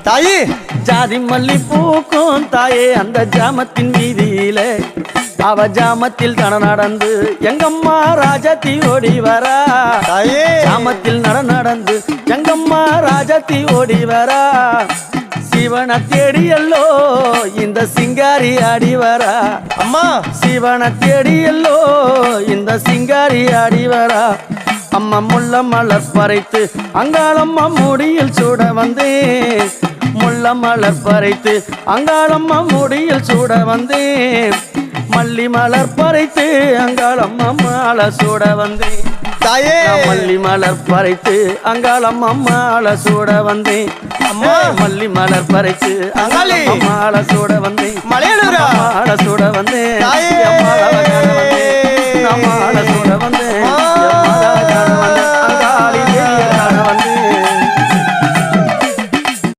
தாயே ஜாதி மல்லி பூக்கும் தாயே அந்த ஜாமத்தின் வீதியில அவ ஜாமத்தில் நடந்து எங்கம்மா ராஜாத்தி ஓடி வரா. தாயே ஜாமத்தில் நடந்து எங்கம்மா ராஜாத்தி ஓடி வரா. சிவனை தேடியல்லோ இந்த சிங்காரி ஆடி வரா. அம்மா சிவனை தேடியல்லோ இந்த சிங்காரி ஆடி வரா. அம்மா முள்ள மலர் பறைத்து அங்காளம்மா முடியில் சூட வந்தேன். முள்ள மலர் பறைத்து அங்காளம்மா முடியில் சூட வந்தேன். மல்லி மலர் பறைத்து அங்காளம்மா மாலை சூட வந்தேன். தாயே மல்லி மலர் பறைத்து அங்காளம்மா மாலை சூட வந்தேன். அம்மா மல்லி மலர் பறைத்து அங்காளம்மா மாலை சூட வந்தேன். மலையனூரா மாலை சூட வந்தேன்.